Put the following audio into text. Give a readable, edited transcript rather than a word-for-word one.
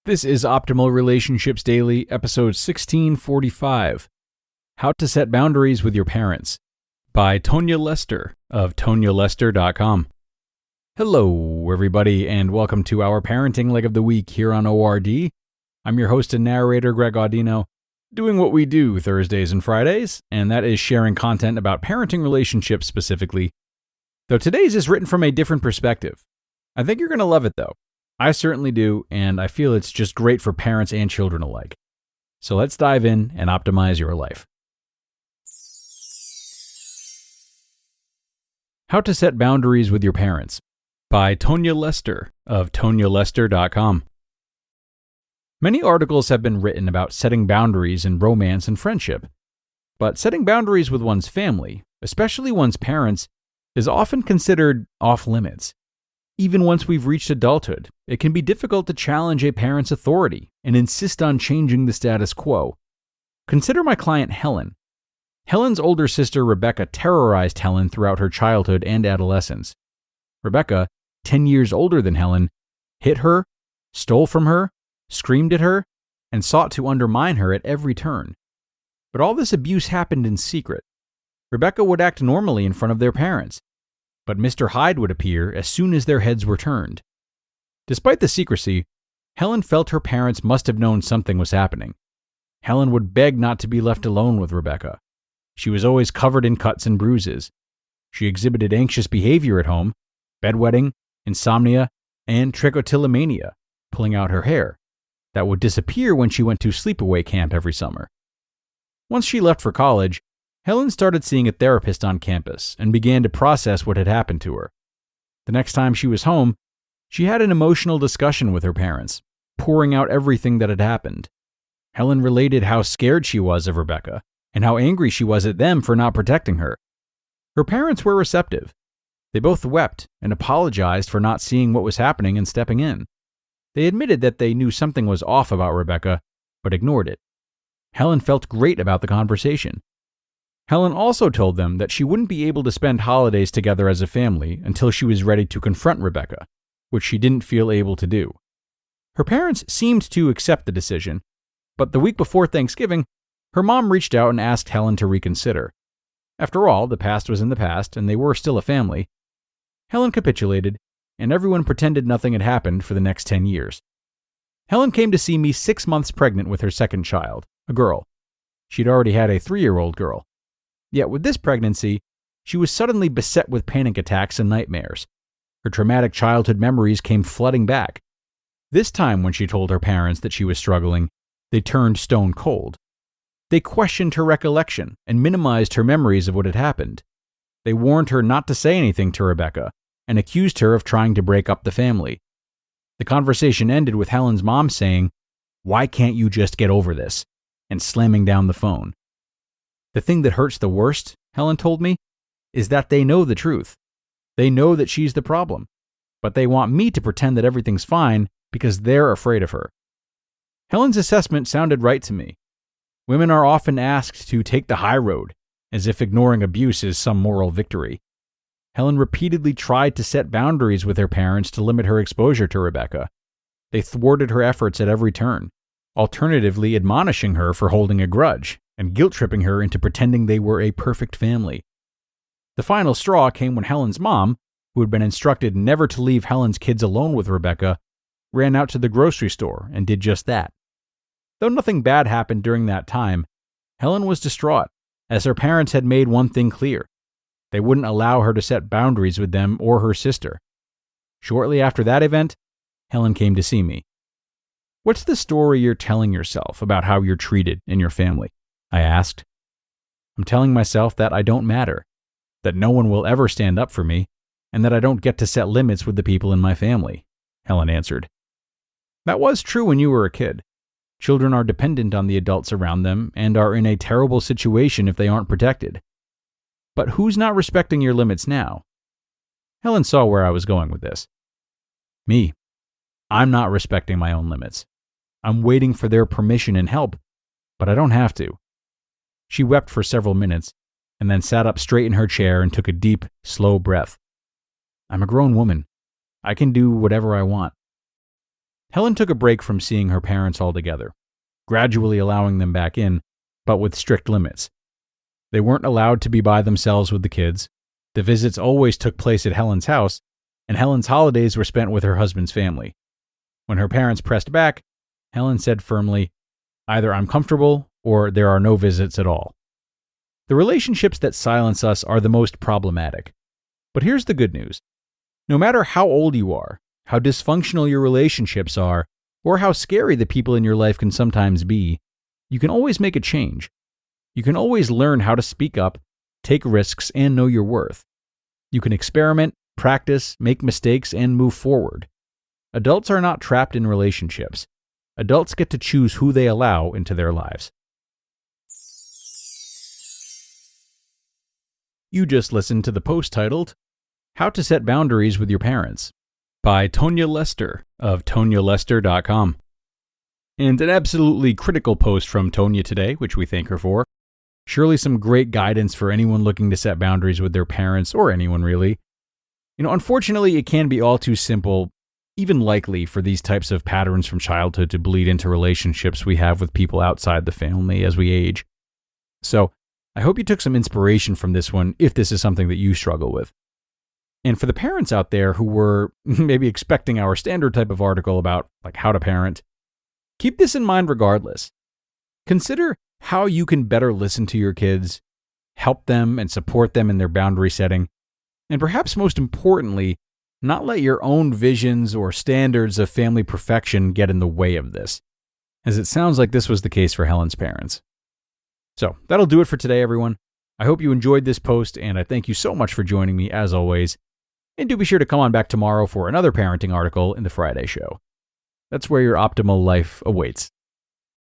This is Optimal Relationships Daily, episode 1645, How to Set Boundaries with Your Parents, by Tonya Lester of TonyaLester.com. Hello, everybody, and welcome to our parenting leg of the week here on ORD. I'm your host and narrator, Greg Audino, doing what we do Thursdays and Fridays, and that is sharing content about parenting relationships specifically, though today's is written from a different perspective. I think you're going to love it, though. I certainly do, and I feel it's just great for parents and children alike. So let's dive in and optimize your life. How to Set Boundaries with Your Parents, by Tonya Lester of TonyaLester.com. Many articles have been written about setting boundaries in romance and friendship, but setting boundaries with one's family, especially one's parents, is often considered off-limits. Even once we've reached adulthood, it can be difficult to challenge a parent's authority and insist on changing the status quo. Consider my client Helen. Helen's older sister Rebecca terrorized Helen throughout her childhood and adolescence. Rebecca, 10 years older than Helen, hit her, stole from her, screamed at her, and sought to undermine her at every turn. But all this abuse happened in secret. Rebecca would act normally in front of their parents, but Mr. Hyde would appear as soon as their heads were turned. Despite the secrecy, Helen felt her parents must have known something was happening. Helen would beg not to be left alone with Rebecca. She was always covered in cuts and bruises. She exhibited anxious behavior at home, bedwetting, insomnia, and trichotillomania, pulling out her hair, that would disappear when she went to sleepaway camp every summer. Once she left for college, Helen started seeing a therapist on campus and began to process what had happened to her. The next time she was home, she had an emotional discussion with her parents, pouring out everything that had happened. Helen related how scared she was of Rebecca and how angry she was at them for not protecting her. Her parents were receptive. They both wept and apologized for not seeing what was happening and stepping in. They admitted that they knew something was off about Rebecca, but ignored it. Helen felt great about the conversation. Helen also told them that she wouldn't be able to spend holidays together as a family until she was ready to confront Rebecca, which she didn't feel able to do. Her parents seemed to accept the decision, but the week before Thanksgiving, her mom reached out and asked Helen to reconsider. After all, the past was in the past, and they were still a family. Helen capitulated, and everyone pretended nothing had happened for the next 10 years. Helen came to see me 6 months pregnant with her second child, a girl. She'd already had a 3-year-old girl. Yet with this pregnancy, she was suddenly beset with panic attacks and nightmares. Her traumatic childhood memories came flooding back. This time when she told her parents that she was struggling, they turned stone cold. They questioned her recollection and minimized her memories of what had happened. They warned her not to say anything to Rebecca and accused her of trying to break up the family. The conversation ended with Helen's mom saying, "Why can't you just get over this?" and slamming down the phone. The thing that hurts the worst, Helen told me, is that they know the truth. They know that she's the problem, but they want me to pretend that everything's fine because they're afraid of her. Helen's assessment sounded right to me. Women are often asked to take the high road, as if ignoring abuse is some moral victory. Helen repeatedly tried to set boundaries with her parents to limit her exposure to Rebecca. They thwarted her efforts at every turn, alternatively admonishing her for holding a grudge and guilt-tripping her into pretending they were a perfect family. The final straw came when Helen's mom, who had been instructed never to leave Helen's kids alone with Rebecca, ran out to the grocery store and did just that. Though nothing bad happened during that time, Helen was distraught, as her parents had made one thing clear. They wouldn't allow her to set boundaries with them or her sister. Shortly after that event, Helen came to see me. "What's the story you're telling yourself about how you're treated in your family?" I asked. "I'm telling myself that I don't matter, that no one will ever stand up for me, and that I don't get to set limits with the people in my family," Helen answered. That was true when you were a kid. Children are dependent on the adults around them and are in a terrible situation if they aren't protected. But who's not respecting your limits now? Helen saw where I was going with this. Me. I'm not respecting my own limits. I'm waiting for their permission and help, but I don't have to. She wept for several minutes, and then sat up straight in her chair and took a deep, slow breath. I'm a grown woman. I can do whatever I want. Helen took a break from seeing her parents altogether, gradually allowing them back in, but with strict limits. They weren't allowed to be by themselves with the kids. The visits always took place at Helen's house, and Helen's holidays were spent with her husband's family. When her parents pressed back, Helen said firmly, "Either I'm comfortable or there are no visits at all." The relationships that silence us are the most problematic. But here's the good news. No matter how old you are, how dysfunctional your relationships are, or how scary the people in your life can sometimes be, you can always make a change. You can always learn how to speak up, take risks, and know your worth. You can experiment, practice, make mistakes, and move forward. Adults are not trapped in relationships. Adults get to choose who they allow into their lives. You just listened to the post titled, "How to Set Boundaries with Your Parents" by Tonya Lester of TonyaLester.com. And an absolutely critical post from Tonya today, which we thank her for. Surely some great guidance for anyone looking to set boundaries with their parents, or anyone really. Unfortunately, it can be all too simple, even likely, for these types of patterns from childhood to bleed into relationships we have with people outside the family as we age. So, I hope you took some inspiration from this one if this is something that you struggle with. And for the parents out there who were maybe expecting our standard type of article about how to parent, keep this in mind regardless. Consider how you can better listen to your kids, help them and support them in their boundary setting, and perhaps most importantly, not let your own visions or standards of family perfection get in the way of this, as it sounds like this was the case for Helen's parents. So that'll do it for today, everyone. I hope you enjoyed this post, and I thank you so much for joining me as always. And do be sure to come on back tomorrow for another parenting article in the Friday show. That's where your optimal life awaits.